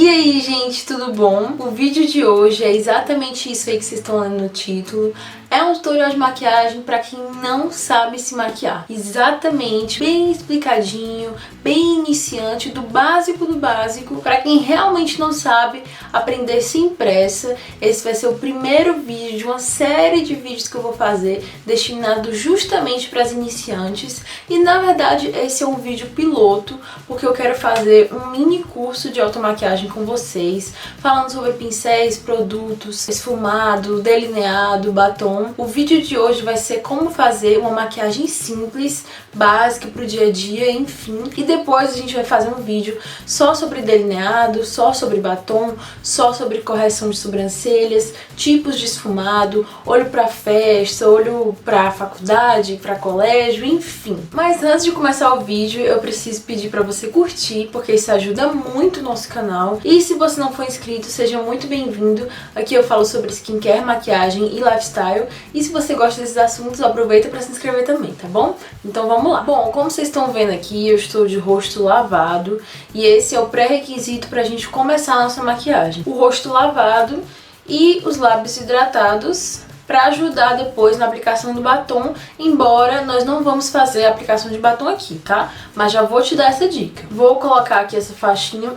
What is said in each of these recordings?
E aí, gente, tudo bom? O vídeo de hoje é exatamente isso aí que vocês estão lendo no título. É um tutorial de maquiagem para quem não sabe se maquiar. Exatamente, bem explicadinho, bem iniciante, do básico, para quem realmente não sabe aprender sem pressa. Esse vai ser o primeiro vídeo de uma série de vídeos que eu vou fazer destinado justamente para as iniciantes. E na verdade esse é um vídeo piloto, porque eu quero fazer um mini curso de automaquiagem com vocês, falando sobre pincéis, produtos, esfumado, delineado, batom. O vídeo de hoje vai ser como fazer uma maquiagem simples, básica pro dia a dia, enfim. E depois a gente vai fazer um vídeo só sobre delineado, só sobre batom, só sobre correção de sobrancelhas, tipos de esfumado, olho pra festa, olho pra faculdade, pra colégio, enfim. Mas antes de começar o vídeo, eu preciso pedir pra você curtir, porque isso ajuda muito o nosso canal. E se você não for inscrito, seja muito bem-vindo. Aqui eu falo sobre skincare, maquiagem e lifestyle. E se você gosta desses assuntos, aproveita para se inscrever também, tá bom? Então vamos lá. Bom, como vocês estão vendo aqui, eu estou de rosto lavado e esse é o pré-requisito pra gente começar a nossa maquiagem. O rosto lavado e os lábios hidratados para ajudar depois na aplicação do batom, embora nós não vamos fazer a aplicação de batom aqui, tá? Mas já vou te dar essa dica. Vou colocar aqui essa faixinha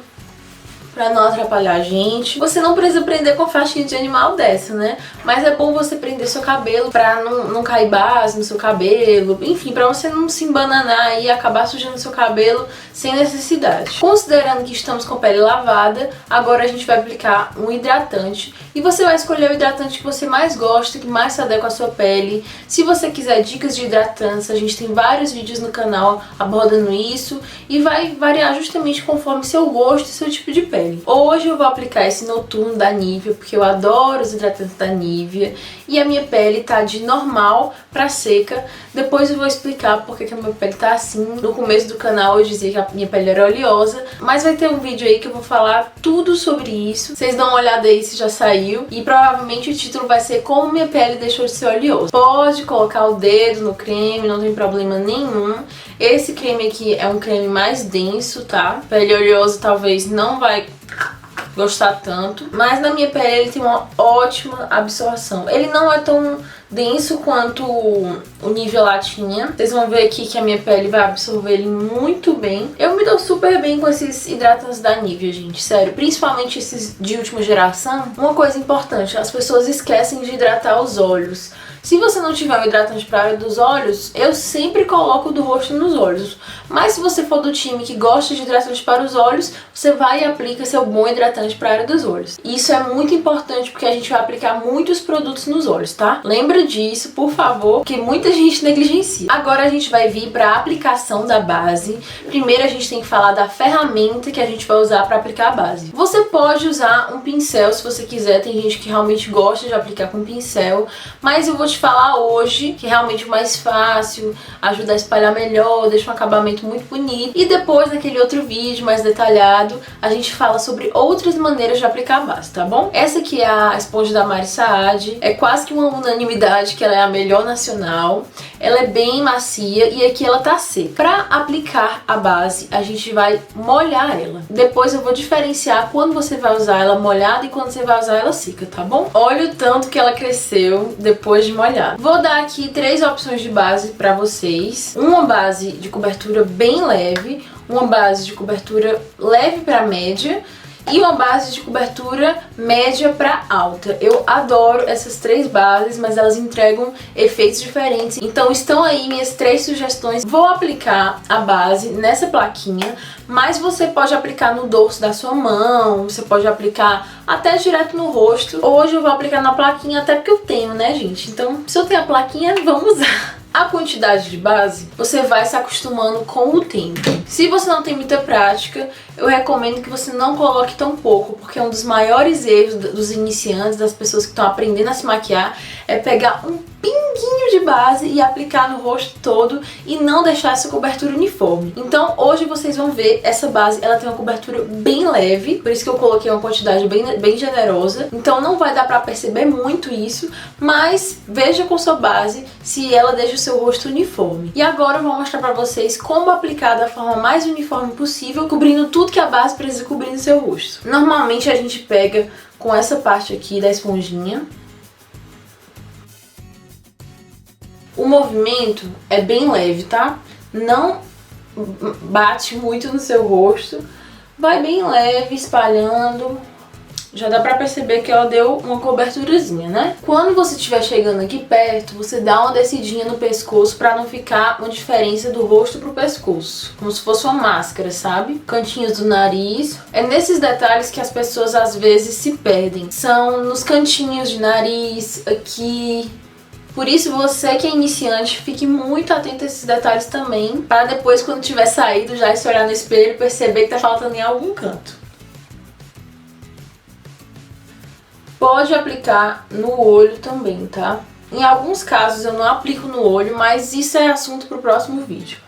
pra não atrapalhar a gente. Você não precisa prender com faixinha de animal dessa, né? Mas é bom você prender seu cabelo pra não cair base no seu cabelo. Enfim, pra você não se embananar e acabar sujando seu cabelo sem necessidade. Considerando que estamos com a pele lavada, agora a gente vai aplicar um hidratante. E você vai escolher o hidratante que você mais gosta, que mais se adequa à sua pele. Se você quiser dicas de hidratantes, a gente tem vários vídeos no canal abordando isso. E vai variar justamente conforme seu gosto e seu tipo de pele. Hoje eu vou aplicar esse noturno da Nivea, porque eu adoro os hidratantes da Nivea. E a minha pele tá de normal pra seca. Depois eu vou explicar porque que a minha pele tá assim. No começo do canal eu dizia que a minha pele era oleosa, mas vai ter um vídeo aí que eu vou falar tudo sobre isso. Vocês dão uma olhada aí se já saiu. E provavelmente o título vai ser como minha pele deixou de ser oleosa. Pode colocar o dedo no creme, não tem problema nenhum. Esse creme aqui é um creme mais denso, tá? Pele oleosa talvez não vai gostar tanto, mas na minha pele ele tem uma ótima absorção. Ele não é tão denso quanto o Nivea lá tinha. Vocês vão ver aqui que a minha pele vai absorver ele muito bem. Eu me dou super bem com esses hidratantes da Nivea, gente, sério. Principalmente esses de última geração. Uma coisa importante, as pessoas esquecem de hidratar os olhos. Se você não tiver um hidratante para a área dos olhos, eu sempre coloco o do rosto nos olhos. Mas se você for do time que gosta de hidratante para os olhos, você vai e aplica seu bom hidratante para a área dos olhos. Isso é muito importante porque a gente vai aplicar muitos produtos nos olhos, tá? Lembra disso, por favor, que muita gente negligencia. Agora a gente vai vir para a aplicação da base. Primeiro a gente tem que falar da ferramenta que a gente vai usar para aplicar a base. Você pode usar um pincel se você quiser, tem gente que realmente gosta de aplicar com pincel, mas eu vou te falar hoje que é realmente o mais fácil, ajuda a espalhar melhor, deixa um acabamento muito bonito. E depois, naquele outro vídeo mais detalhado, a gente fala sobre outras maneiras de aplicar a base, tá bom? Essa aqui é a esponja da Mari Saad, é quase que uma unanimidade que ela é a melhor nacional. Ela é bem macia e aqui ela tá seca. Pra aplicar a base, a gente vai molhar ela. Depois eu vou diferenciar quando você vai usar ela molhada e quando você vai usar ela seca, tá bom? Olha o tanto que ela cresceu depois de molhar. Vou dar aqui 3 opções de base pra vocês. Uma base de cobertura bem leve, uma base de cobertura leve pra média e uma base de cobertura média para alta. Eu adoro essas 3 bases, mas elas entregam efeitos diferentes. Então estão aí minhas 3 sugestões. Vou aplicar a base nessa plaquinha, mas você pode aplicar no dorso da sua mão, você pode aplicar até direto no rosto. Hoje eu vou aplicar na plaquinha até porque eu tenho, né, gente? Então, se eu tenho a plaquinha, vamos usar. A quantidade de base, você vai se acostumando com o tempo. Se você não tem muita prática, eu recomendo que você não coloque tão pouco, porque um dos maiores erros dos iniciantes, das pessoas que estão aprendendo a se maquiar, é pegar um pinguinho pouquinho de base e aplicar no rosto todo e não deixar essa cobertura uniforme. Então hoje vocês vão ver essa base, ela tem uma cobertura bem leve, por isso que eu coloquei uma quantidade bem generosa. Então não vai dar pra perceber muito isso, mas veja com sua base se ela deixa o seu rosto uniforme. E agora eu vou mostrar pra vocês como aplicar da forma mais uniforme possível, cobrindo tudo que a base precisa cobrir no seu rosto. Normalmente a gente pega com essa parte aqui da esponjinha. O movimento é bem leve, tá? Não bate muito no seu rosto. Vai bem leve, espalhando. Já dá pra perceber que ela deu uma coberturazinha, né? Quando você estiver chegando aqui perto, você dá uma descidinha no pescoço pra não ficar uma diferença do rosto pro pescoço. Como se fosse uma máscara, sabe? Cantinhos do nariz. É nesses detalhes que as pessoas às vezes se perdem. São nos cantinhos de nariz, aqui. Por isso, você que é iniciante, fique muito atento a esses detalhes também, para depois, quando tiver saído, já se olhar no espelho e perceber que tá faltando em algum canto. Pode aplicar no olho também, tá? Em alguns casos eu não aplico no olho, mas isso é assunto pro próximo vídeo.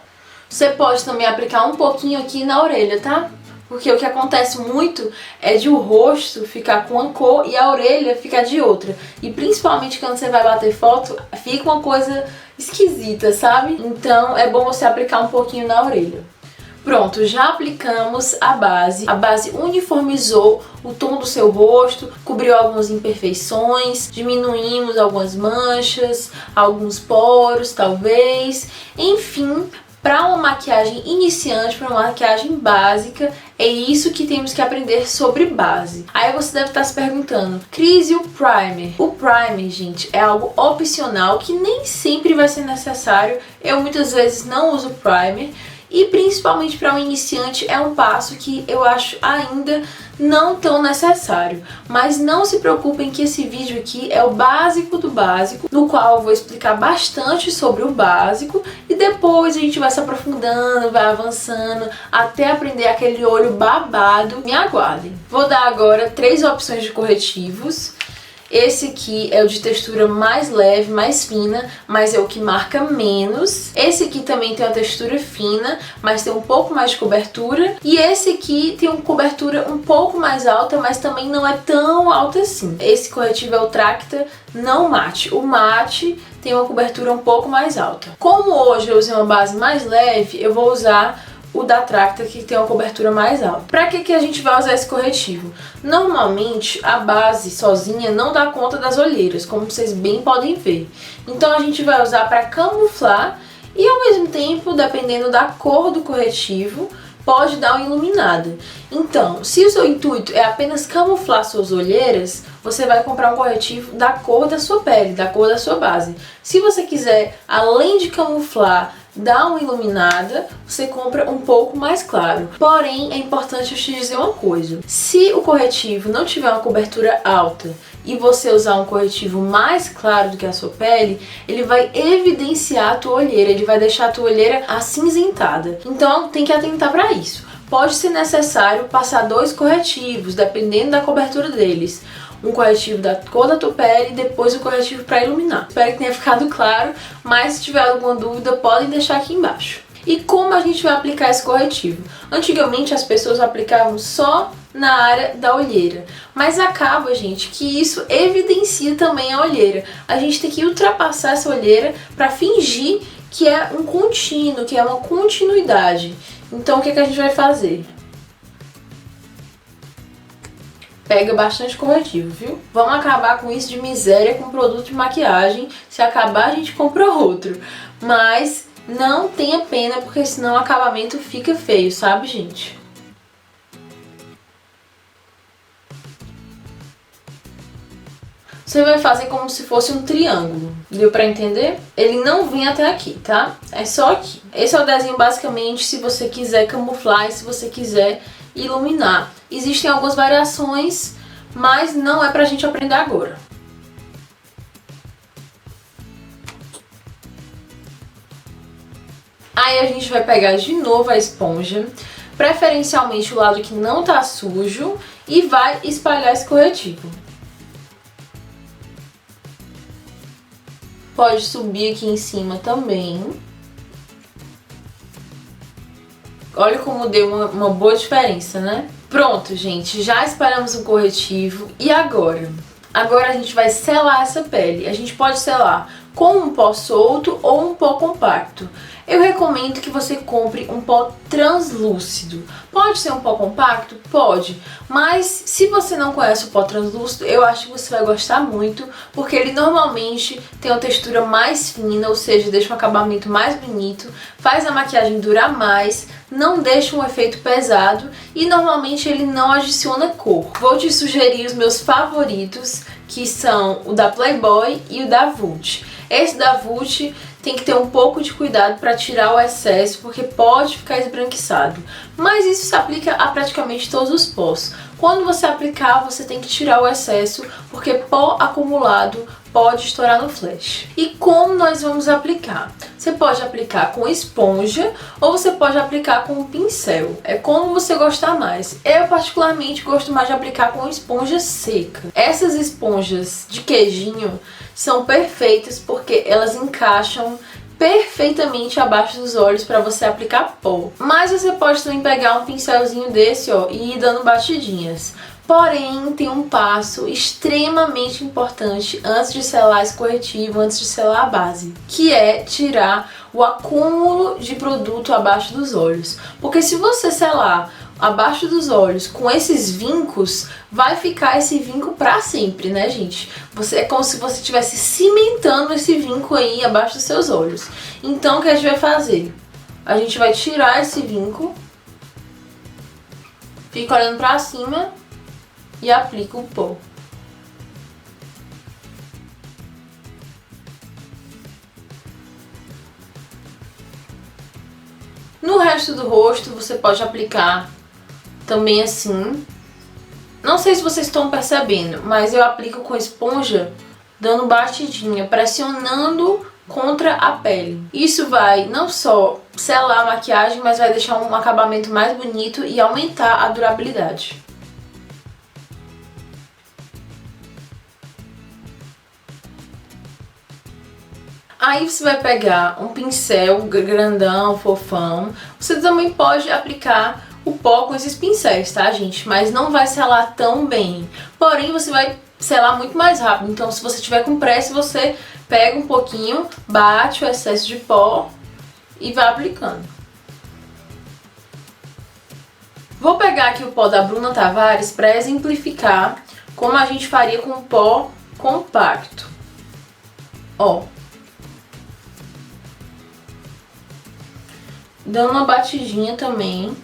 Você pode também aplicar um pouquinho aqui na orelha, tá? Porque o que acontece muito é de o rosto ficar com uma cor e a orelha ficar de outra. E principalmente quando você vai bater foto, fica uma coisa esquisita, sabe? Então é bom você aplicar um pouquinho na orelha. Pronto, já aplicamos a base uniformizou o tom do seu rosto, cobriu algumas imperfeições, diminuímos algumas manchas, alguns poros talvez, enfim, para uma maquiagem iniciante, para uma maquiagem básica, é isso que temos que aprender sobre base. Aí você deve estar se perguntando, Cris, e o primer? O primer, gente, é algo opcional que nem sempre vai ser necessário. Eu muitas vezes não uso primer. E principalmente para um iniciante é um passo que eu acho ainda não tão necessário. Mas não se preocupem que esse vídeo aqui é o básico do básico, no qual eu vou explicar bastante sobre o básico e depois a gente vai se aprofundando, vai avançando até aprender aquele olho babado. Me aguardem. Vou dar agora 3 opções de corretivos. Esse aqui é o de textura mais leve, mais fina, mas é o que marca menos. Esse aqui também tem uma textura fina, mas tem um pouco mais de cobertura. E esse aqui tem uma cobertura um pouco mais alta, mas também não é tão alta assim. Esse corretivo é o Tracta Não Mate. O mate tem uma cobertura um pouco mais alta. Como hoje eu usei uma base mais leve, eu vou usar o da Tracta, que tem uma cobertura mais alta. Pra que a gente vai usar esse corretivo? Normalmente a base sozinha não dá conta das olheiras, como vocês bem podem ver. Então a gente vai usar para camuflar e ao mesmo tempo, dependendo da cor do corretivo, pode dar uma iluminada. Então, se o seu intuito é apenas camuflar suas olheiras, você vai comprar um corretivo da cor da sua pele, da cor da sua base. Se você quiser, além de camuflar, dar uma iluminada, você compra um pouco mais claro. Porém, é importante eu te dizer uma coisa. Se o corretivo não tiver uma cobertura alta e você usar um corretivo mais claro do que a sua pele, ele vai evidenciar a tua olheira, ele vai deixar a tua olheira acinzentada. Então, tem que atentar para isso. Pode ser necessário passar 2 corretivos, dependendo da cobertura deles. Um corretivo da cor da tua pele e depois o corretivo para iluminar. Espero que tenha ficado claro, mas se tiver alguma dúvida, podem deixar aqui embaixo. E como a gente vai aplicar esse corretivo? Antigamente as pessoas aplicavam só na área da olheira, mas acaba, gente, que isso evidencia também a olheira. A gente tem que ultrapassar essa olheira para fingir que é um contínuo, que é uma continuidade. Então o que a gente vai fazer? Pega bastante corretivo, viu? Vamos acabar com isso de miséria com produto de maquiagem. Se acabar, a gente compra outro. Mas não tenha pena, porque senão o acabamento fica feio, sabe, gente? Você vai fazer como se fosse um triângulo. Deu pra entender? Ele não vem até aqui, tá? É só aqui. Esse é o desenho basicamente se você quiser camuflar e se você quiser iluminar. Existem algumas variações, mas não é pra gente aprender agora. Aí a gente vai pegar de novo a esponja, preferencialmente o lado que não tá sujo, e vai espalhar esse corretivo. pode subir aqui em cima também. Olha como deu uma boa diferença, né? Pronto, gente, já espalhamos o corretivo. E agora? Agora a gente vai selar essa pele. A gente pode selar com um pó solto ou um pó compacto. Eu recomendo que você compre um pó translúcido. Pode ser um pó compacto? Pode. Mas se você não conhece o pó translúcido, eu acho que você vai gostar muito, porque ele normalmente tem uma textura mais fina, ou seja, deixa um acabamento mais bonito, faz a maquiagem durar mais, não deixa um efeito pesado e normalmente ele não adiciona cor. Vou te sugerir os meus favoritos, que são o da Playboy e o da Vult. Esse da Vult tem que ter um pouco de cuidado para tirar o excesso, porque pode ficar esbranquiçado. Mas isso se aplica a praticamente todos os pós. Quando você aplicar, você tem que tirar o excesso, porque pó acumulado pode estourar no flash. E como nós vamos aplicar? Você pode aplicar com esponja ou você pode aplicar com um pincel. É como você gostar mais. Eu particularmente gosto mais de aplicar com esponja seca. Essas esponjas de queijinho são perfeitas porque elas encaixam perfeitamente abaixo dos olhos para você aplicar pó. Mas você pode também pegar um pincelzinho desse, ó, e ir dando batidinhas. Porém, tem um passo extremamente importante antes de selar esse corretivo, antes de selar a base, que é tirar o acúmulo de produto abaixo dos olhos. Porque se você selar abaixo dos olhos com esses vincos, vai ficar esse vinco pra sempre, né, gente? É como se você estivesse cimentando esse vinco aí abaixo dos seus olhos. Então, o que a gente vai fazer? A gente vai tirar esse vinco, fica olhando pra cima e aplica o pó. No resto do rosto, você pode aplicar também assim. Não sei se vocês estão percebendo, mas eu aplico com esponja, dando batidinha, pressionando contra a pele. Isso vai não só selar a maquiagem, mas vai deixar um acabamento mais bonito e aumentar a durabilidade. Aí você vai pegar um pincel grandão, fofão. Você também pode aplicar o pó com esses pincéis, tá, gente? Mas não vai selar tão bem. Porém, você vai selar muito mais rápido. Então, se você tiver com pressa, você pega um pouquinho, bate o excesso de pó e vai aplicando. Vou pegar aqui o pó da Bruna Tavares para exemplificar como a gente faria com o pó compacto. Ó. Dando uma batidinha também.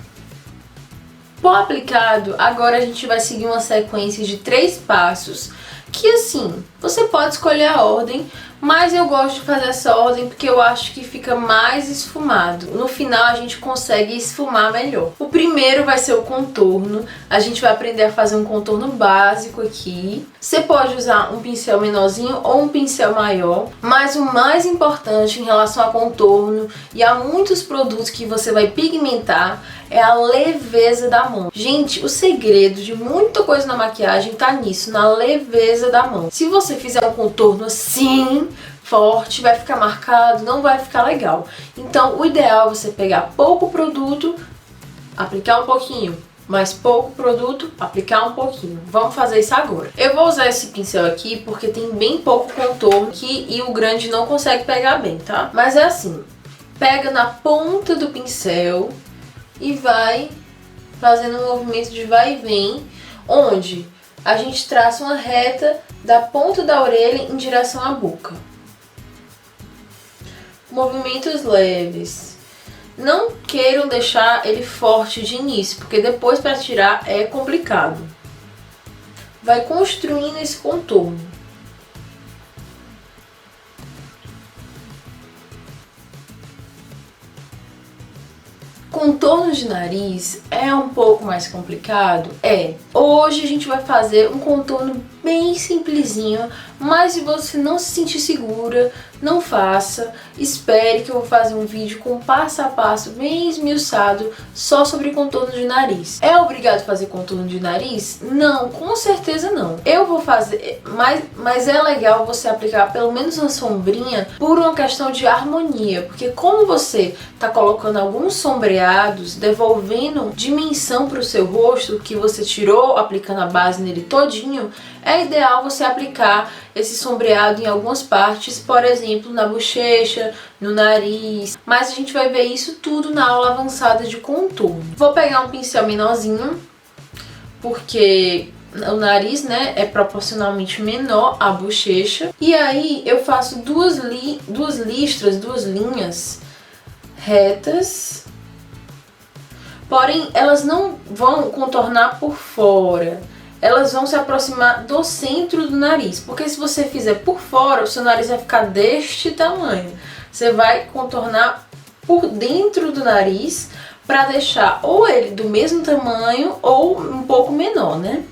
Pó aplicado, agora a gente vai seguir uma sequência de 3 passos, que assim, você pode escolher a ordem, mas eu gosto de fazer essa ordem porque eu acho que fica mais esfumado. No final a gente consegue esfumar melhor. O primeiro vai ser o contorno. A gente vai aprender a fazer um contorno básico aqui. Você pode usar um pincel menorzinho ou um pincel maior, mas o mais importante em relação a contorno e a muitos produtos que você vai pigmentar é a leveza da mão. Gente, o segredo de muita coisa na maquiagem tá nisso, na leveza da mão. Se você fizer um contorno assim, forte, vai ficar marcado, não vai ficar legal. Então, o ideal é você pegar pouco produto, aplicar um pouquinho, mais pouco produto, aplicar um pouquinho. Vamos fazer isso agora. Eu vou usar esse pincel aqui porque tem bem pouco contorno aqui e o grande não consegue pegar bem, tá? Mas é assim, pega na ponta do pincel e vai fazendo um movimento de vai e vem, onde a gente traça uma reta da ponta da orelha em direção à boca. Movimentos leves. Não queiram deixar ele forte de início, porque depois para tirar é complicado. Vai construindo esse contorno. Contorno de nariz é um pouco mais complicado? É. Hoje a gente vai fazer um contorno bem simplesinho, mas se você não se sentir segura, não faça. Espere que eu vou fazer um vídeo com passo a passo bem esmiuçado só sobre contorno de nariz. É obrigado fazer contorno de nariz? Não, com certeza não. Eu vou fazer, mas é legal você aplicar pelo menos uma sombrinha por uma questão de harmonia, porque como você tá colocando alguns sombreados, devolvendo dimensão para o seu rosto que você tirou aplicando a base nele todinho, é ideal você aplicar esse sombreado em algumas partes, por exemplo, na bochecha, no nariz, mas a gente vai ver isso tudo na aula avançada de contorno. Vou pegar um pincel menorzinho, porque o nariz, né, é proporcionalmente menor à bochecha, e aí eu faço duas linhas retas, porém elas não vão contornar por fora. Elas vão se aproximar do centro do nariz, porque se você fizer por fora, o seu nariz vai ficar deste tamanho. Você vai contornar por dentro do nariz para deixar ou ele do mesmo tamanho ou um pouco menor, né?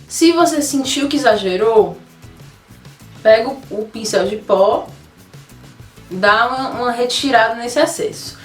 Se você sentiu que exagerou, pega o pincel de pó, dá uma retirada nesse excesso.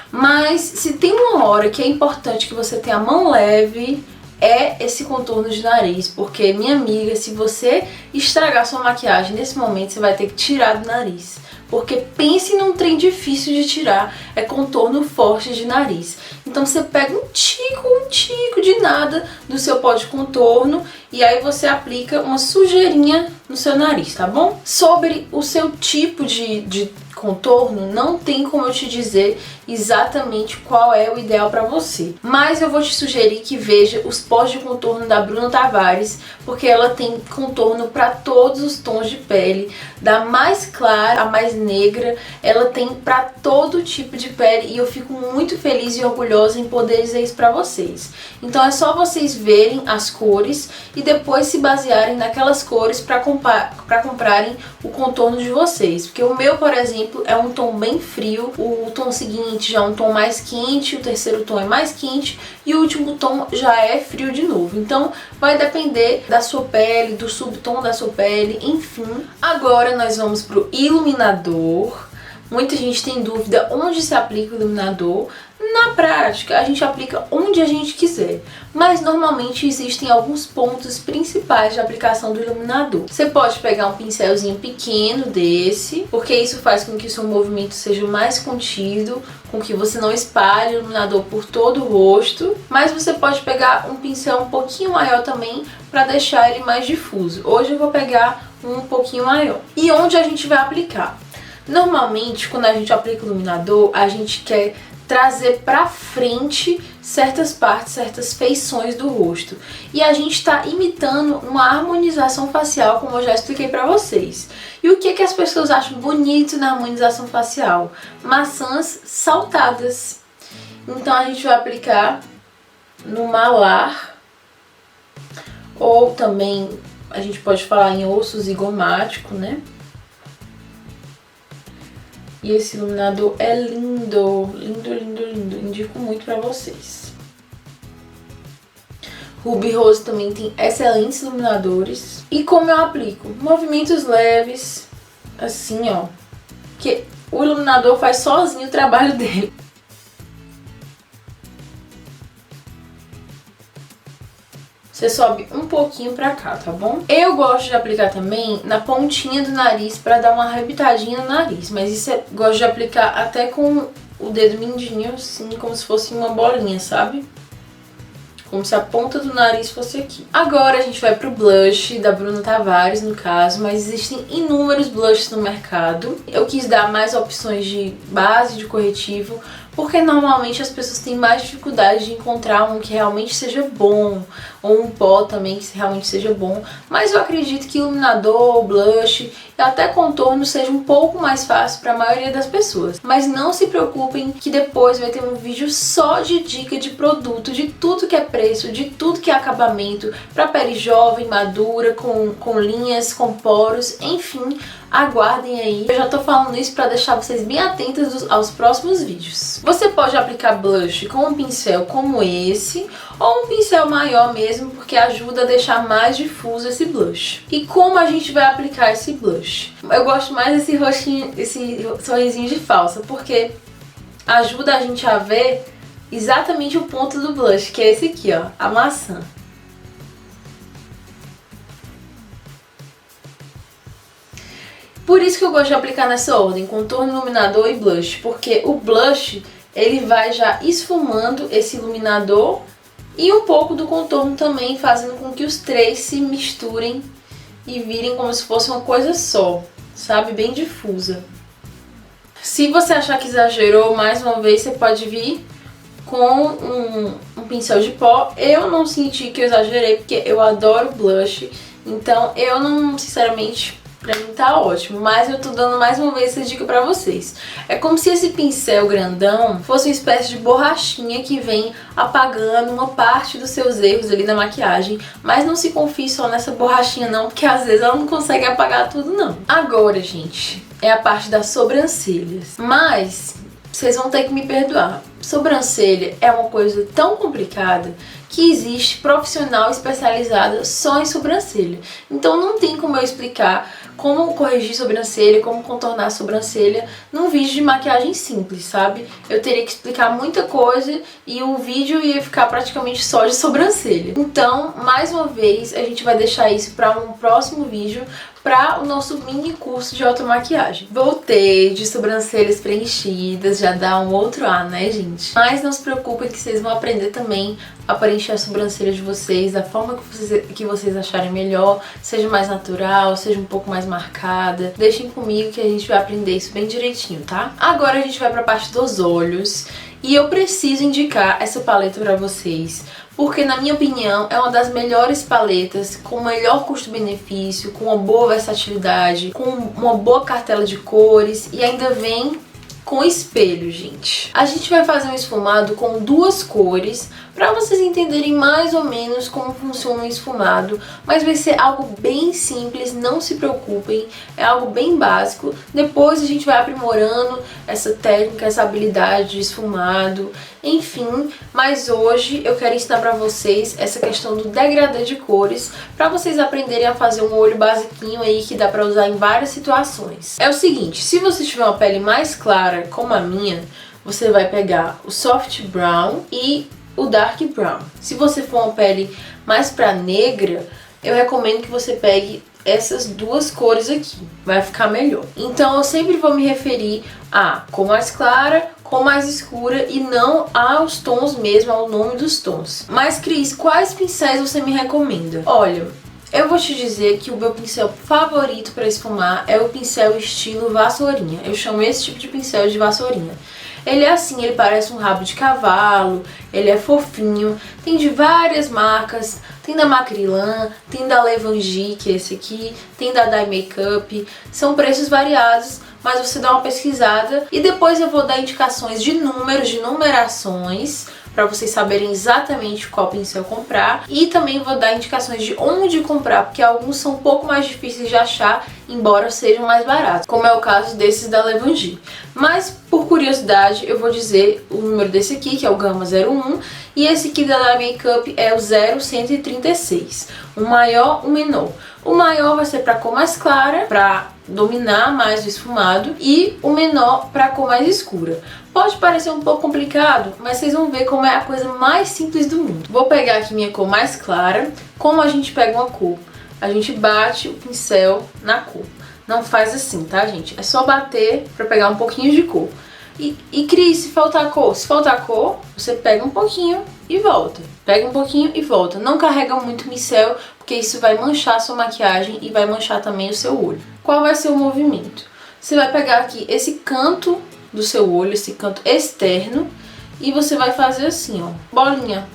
Mas se tem uma hora que é importante que você tenha a mão leve, é esse contorno de nariz, porque, minha amiga, se você estragar sua maquiagem nesse momento, você vai ter que tirar do nariz. Porque pense num trem difícil de tirar, é contorno forte de nariz. Então você pega um tico de nada do seu pó de contorno e aí você aplica uma sujeirinha no seu nariz, tá bom? Sobre o seu tipo de contorno, não tem como eu te dizer exatamente qual é o ideal para você. Mas eu vou te sugerir que veja os pós de contorno da Bruna Tavares, porque ela tem contorno para todos os tons de pele, da mais clara a mais negra, ela tem para todo tipo de pele e eu fico muito feliz e orgulhosa em poder dizer isso para vocês. Então é só vocês verem as cores e depois se basearem naquelas cores para comprarem o contorno de vocês, porque o meu, por exemplo, é um tom bem frio, o tom seguinte já é um tom mais quente, o terceiro tom é mais quente e o último tom já é frio de novo. Então vai depender da sua pele, do subtom da sua pele, enfim. Agora nós vamos pro iluminador. Muita gente tem dúvida onde se aplica o iluminador. Na prática, a gente aplica onde a gente quiser, mas normalmente existem alguns pontos principais de aplicação do iluminador. Você pode pegar um pincelzinho pequeno desse, porque isso faz com que o seu movimento seja mais contido, com que você não espalhe o iluminador por todo o rosto, mas você pode pegar um pincel um pouquinho maior também para deixar ele mais difuso. Hoje eu vou pegar um pouquinho maior. E onde a gente vai aplicar? Normalmente, quando a gente aplica o iluminador, a gente quer trazer pra frente certas partes, certas feições do rosto. E a gente tá imitando uma harmonização facial, como eu já expliquei pra vocês. E o que as pessoas acham bonito na harmonização facial? Maçãs saltadas. Então a gente vai aplicar no malar, ou também a gente pode falar em osso zigomático, né? E esse iluminador é lindo, lindo, lindo, lindo. Indico muito pra vocês. Ruby Rose também tem excelentes iluminadores. E como eu aplico? Movimentos leves, assim, ó. Que o iluminador faz sozinho o trabalho dele. Você sobe um pouquinho pra cá, tá bom? Eu gosto de aplicar também na pontinha do nariz pra dar uma arrebitadinha no nariz. Mas isso eu gosto de aplicar até com o dedo mindinho, assim, como se fosse uma bolinha, sabe? Como se a ponta do nariz fosse aqui. Agora a gente vai pro blush da Bruna Tavares, no caso, mas existem inúmeros blushes no mercado. Eu quis dar mais opções de base, de corretivo, porque normalmente as pessoas têm mais dificuldade de encontrar um que realmente seja bom, ou um pó também que realmente seja bom. Mas eu acredito que iluminador, blush e até contorno seja um pouco mais fácil para a maioria das pessoas. Mas não se preocupem que depois vai ter um vídeo só de dica de produto, de tudo que é preço, de tudo que é acabamento, para pele jovem, madura, com linhas, com poros, enfim. aguardem aí. Eu já tô falando isso pra deixar vocês bem atentas aos próximos vídeos. Você pode aplicar blush com um pincel como esse, ou um pincel maior mesmo, porque ajuda a deixar mais difuso esse blush. E como a gente vai aplicar esse blush? Eu gosto mais desse rostinho, esse sorrisinho de falsa, porque ajuda a gente a ver exatamente o ponto do blush, que é esse aqui, ó, a maçã. Por isso que eu gosto de aplicar nessa ordem, contorno, iluminador e blush, porque o blush, ele vai já esfumando esse iluminador e um pouco do contorno também, fazendo com que os três se misturem e virem como se fosse uma coisa só, sabe? Bem difusa. Se você achar que exagerou, mais uma vez você pode vir com um pincel de pó. Eu não senti que eu exagerei, porque eu adoro blush, então eu não, sinceramente, pra mim tá ótimo, mas eu tô dando mais uma vez essa dica pra vocês. É como se esse pincel grandão fosse uma espécie de borrachinha que vem apagando uma parte dos seus erros ali na maquiagem, mas não se confie só nessa borrachinha não, porque às vezes ela não consegue apagar tudo não. Agora, gente, é a parte das sobrancelhas, mas vocês vão ter que me perdoar. Sobrancelha é uma coisa tão complicada que existe profissional especializada só em sobrancelha. Então não tem como eu explicar como corrigir sobrancelha, como contornar a sobrancelha num vídeo de maquiagem simples, sabe? Eu teria que explicar muita coisa e o vídeo ia ficar praticamente só de sobrancelha. Então, mais uma vez, a gente vai deixar isso para um próximo vídeo, para o nosso mini curso de automaquiagem. Voltei de sobrancelhas preenchidas, já dá um outro ar, né, gente? Mas não se preocupem que vocês vão aprender também a preencher a sobrancelha de vocês da forma que vocês acharem melhor, seja mais natural, seja um pouco mais marcada. Deixem comigo que a gente vai aprender isso bem direitinho, tá? Agora a gente vai pra parte dos olhos e eu preciso indicar essa paleta pra vocês, porque na minha opinião é uma das melhores paletas, com o melhor custo-benefício, com uma boa versatilidade, com uma boa cartela de cores e ainda vem com espelho, gente. A gente vai fazer um esfumado com duas cores para vocês entenderem mais ou menos como funciona o esfumado, mas vai ser algo bem simples, não se preocupem, é algo bem básico. Depois a gente vai aprimorando essa técnica, essa habilidade de esfumado, enfim, mas hoje eu quero ensinar para vocês essa questão do degradê de cores, para vocês aprenderem a fazer um olho basiquinho aí que dá para usar em várias situações. É o seguinte, se você tiver uma pele mais clara como a minha, você vai pegar o soft brown e o dark brown. Se você for uma pele mais pra negra, eu recomendo que você pegue essas duas cores aqui, vai ficar melhor. Então eu sempre vou me referir a cor mais clara, cor mais escura e não aos tons mesmo, ao nome dos tons. Mas Cris, quais pincéis você me recomenda? Olha, eu vou te dizer que o meu pincel favorito para esfumar é o pincel estilo vassourinha. Eu chamo esse tipo de pincel de vassourinha. Ele é assim, ele parece um rabo de cavalo, ele é fofinho, tem de várias marcas, tem da Macrylan, tem da Levangie, que é esse aqui, tem da Dye Makeup, são preços variados, mas você dá uma pesquisada e depois eu vou dar indicações de números, de numerações, para vocês saberem exatamente qual pincel comprar, e também vou dar indicações de onde comprar, porque alguns são um pouco mais difíceis de achar, embora sejam mais baratos, como é o caso desses da Levangie. Mas, por curiosidade, eu vou dizer o número desse aqui, que é o Gama 01, e esse aqui da Dye Makeup é o 0136, o maior, o menor. O maior vai ser para cor mais clara, para dominar mais o esfumado, e o menor para cor mais escura. Pode parecer um pouco complicado, mas vocês vão ver como é a coisa mais simples do mundo. Vou pegar aqui minha cor mais clara. Como a gente pega uma cor? A gente bate o pincel na cor. Não faz assim, tá, gente? É só bater para pegar um pouquinho de cor. E Cris, se faltar cor? Se faltar cor, você pega um pouquinho e volta. Pega um pouquinho e volta. Não carrega muito o pincel, porque isso vai manchar a sua maquiagem e vai manchar também o seu olho. Qual vai ser o movimento? Você vai pegar aqui esse canto do seu olho, esse canto externo, e você vai fazer assim, ó, bolinha.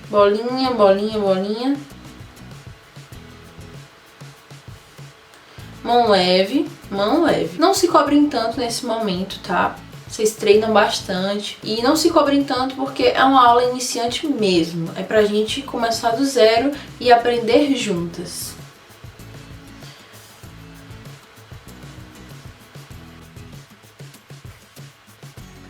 Bolinha, bolinha, bolinha. Mão leve, mão leve. Não se cobrem tanto nesse momento, tá? Vocês treinam bastante. E não se cobrem tanto porque é uma aula iniciante mesmo. É pra gente começar do zero e aprender juntas.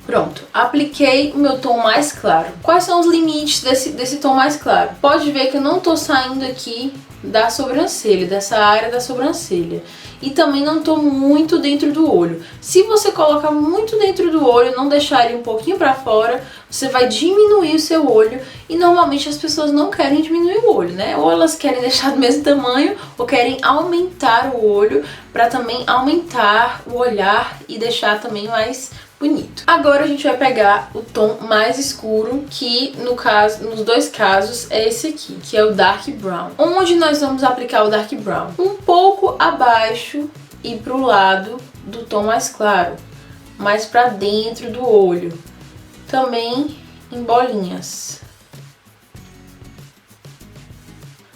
Pronto, apliquei o meu tom mais claro. Quais são os limites desse tom mais claro? Pode ver que eu não tô saindo aqui da sobrancelha, dessa área da sobrancelha. E também não tô muito dentro do olho. Se você colocar muito dentro do olho, não deixar ele um pouquinho pra fora, você vai diminuir o seu olho. E normalmente as pessoas não querem diminuir o olho, né? Ou elas querem deixar do mesmo tamanho, ou querem aumentar o olho pra também aumentar o olhar e deixar também mais bonito. Agora a gente vai pegar o tom mais escuro, que nos dois casos é esse aqui, que é o Dark Brown. Onde nós vamos aplicar o Dark Brown? Um pouco abaixo e pro lado do tom mais claro, mais pra dentro do olho, também em bolinhas.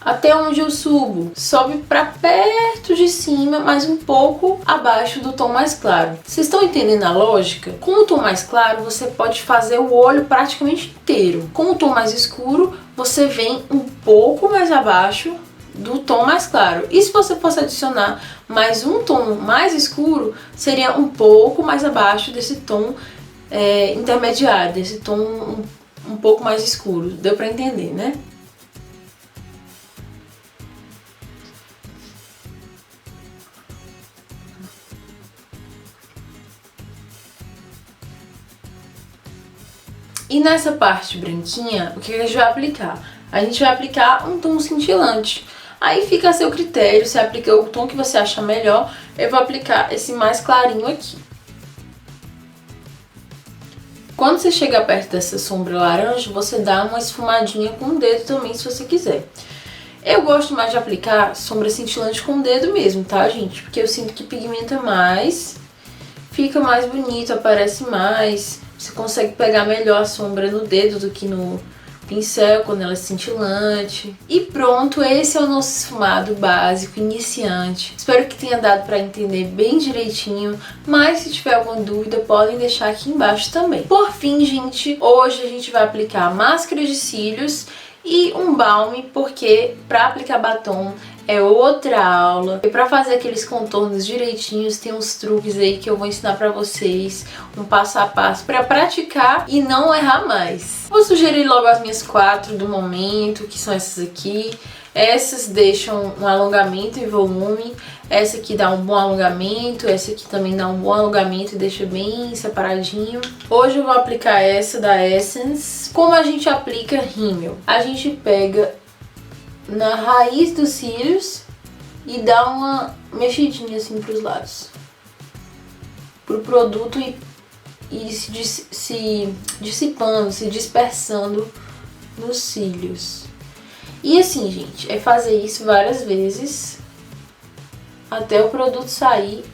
Até onde eu subo, sobe pra perto de cima, mas um pouco abaixo do tom mais claro. Vocês estão entendendo a lógica? Com o tom mais claro, você pode fazer o olho praticamente inteiro. Com o tom mais escuro, você vem um pouco mais abaixo do tom mais claro. E se você fosse adicionar mais um tom mais escuro, seria um pouco mais abaixo desse tom intermediário, desse tom um pouco mais escuro. Deu pra entender, né? E nessa parte branquinha, o que a gente vai aplicar? A gente vai aplicar um tom cintilante. Aí fica a seu critério, você aplica o tom que você acha melhor. Eu vou aplicar esse mais clarinho aqui. Quando você chegar perto dessa sombra laranja, você dá uma esfumadinha com o dedo também, se você quiser. Eu gosto mais de aplicar sombra cintilante com o dedo mesmo, tá, gente? Porque eu sinto que pigmenta mais, fica mais bonito, aparece mais. Você consegue pegar melhor a sombra no dedo do que no pincel, quando ela é cintilante. E pronto, esse é o nosso esfumado básico, iniciante. Espero que tenha dado para entender bem direitinho, mas se tiver alguma dúvida, podem deixar aqui embaixo também. Por fim, gente, hoje a gente vai aplicar máscara de cílios e um balme, porque para aplicar batom é outra aula. E para fazer aqueles contornos direitinhos, tem uns truques aí que eu vou ensinar pra vocês, um passo a passo para praticar e não errar mais. Vou sugerir logo as minhas 4 do momento, que são essas aqui. Essas deixam um alongamento e volume, essa aqui dá um bom alongamento, essa aqui também dá um bom alongamento e deixa bem separadinho. Hoje eu vou aplicar essa da Essence. Como a gente aplica rímel? A gente pega na raiz dos cílios e dá uma mexidinha assim pros lados, pro produto e se dissipando, se dispersando nos cílios. E assim, gente, é fazer isso várias vezes até o produto sair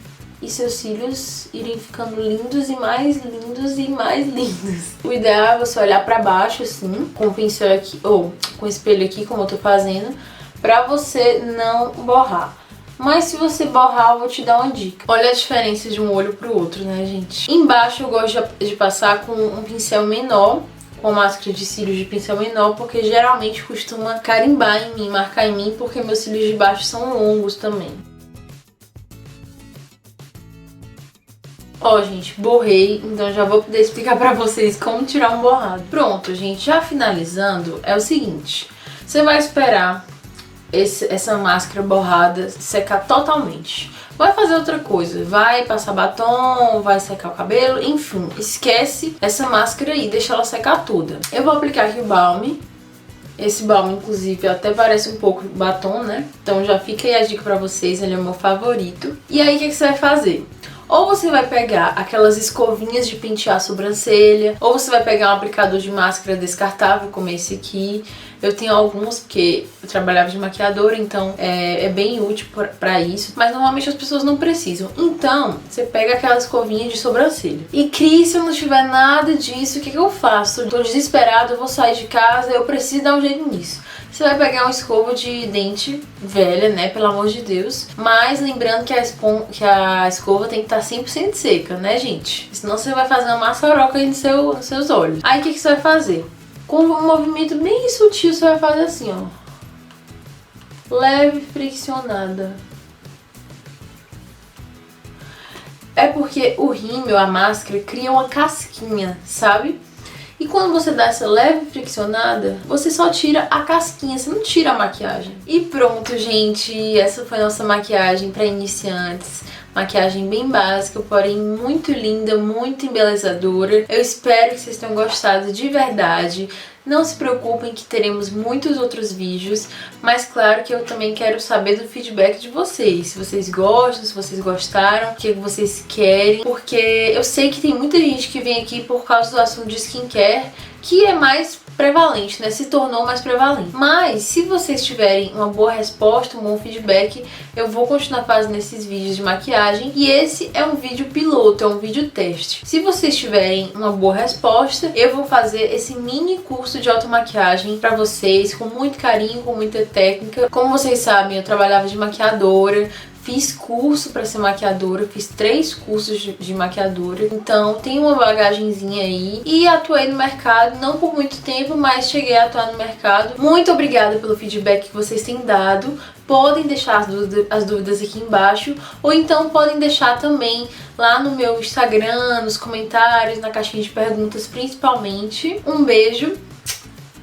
e seus cílios irem ficando lindos e mais lindos e mais lindos. O ideal é você olhar pra baixo assim, com o pincel aqui, ou com o espelho aqui, como eu tô fazendo, pra você não borrar. Mas se você borrar, eu vou te dar uma dica. Olha a diferença de um olho pro outro, né, gente? Embaixo eu gosto de passar com um pincel menor, com máscara de cílios de pincel menor, porque geralmente costuma carimbar em mim, marcar em mim, porque meus cílios de baixo são longos também. Ó, gente, borrei, então já vou poder explicar pra vocês como tirar um borrado. Pronto, gente, já finalizando, é o seguinte. Você vai esperar essa máscara borrada secar totalmente. Vai fazer outra coisa, vai passar batom, vai secar o cabelo, enfim, esquece essa máscara aí, deixa ela secar toda. Eu vou aplicar aqui o balme. Esse balme, inclusive, até parece um pouco batom, né? Então já fica aí a dica pra vocês, ele é o meu favorito. E aí, o que você vai fazer? Ou você vai pegar aquelas escovinhas de pentear a sobrancelha, ou você vai pegar um aplicador de máscara descartável, como esse aqui. Eu tenho alguns, porque eu trabalhava de maquiadora, então é bem útil pra isso. Mas normalmente as pessoas não precisam. Então, você pega aquela escovinha de sobrancelha. E Cris, se eu não tiver nada disso, o que eu faço? Tô desesperada, eu vou sair de casa, eu preciso dar um jeito nisso. Você vai pegar uma escova de dente velha, né, pelo amor de Deus. Mas lembrando que a escova tem que estar 100% seca, né, gente? Senão você vai fazer uma maçaroca aí nos seus olhos. Aí o que você vai fazer? Com um movimento bem sutil, você vai fazer assim, ó. Leve friccionada. é porque o rímel, a máscara, cria uma casquinha, sabe? E quando você dá essa leve friccionada, você só tira a casquinha, você não tira a maquiagem. E pronto, gente, essa foi a nossa maquiagem para iniciantes. Maquiagem bem básica, porém muito linda, muito embelezadora. Eu espero que vocês tenham gostado de verdade. Não se preocupem que teremos muitos outros vídeos, mas claro que eu também quero saber do feedback de vocês. Se vocês gostam, se vocês gostaram, o que vocês querem. Porque eu sei que tem muita gente que vem aqui por causa do assunto de skincare, que é mais prevalente, né? Se tornou mais prevalente. Mas se vocês tiverem uma boa resposta, um bom feedback, eu vou continuar fazendo esses vídeos de maquiagem. E esse é um vídeo piloto, é um vídeo teste. Se vocês tiverem uma boa resposta, eu vou fazer esse mini curso de automaquiagem pra vocês, com muito carinho, com muita técnica. Como vocês sabem, eu trabalhava de maquiadora, fiz curso para ser maquiadora, fiz 3 cursos de maquiadora, então tenho uma bagagenzinha aí e atuei no mercado, não por muito tempo, mas cheguei a atuar no mercado. Muito obrigada pelo feedback que vocês têm dado. Podem deixar as dúvidas aqui embaixo, ou então podem deixar também lá no meu Instagram, nos comentários, na caixinha de perguntas principalmente. Um beijo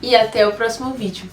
e até o próximo vídeo.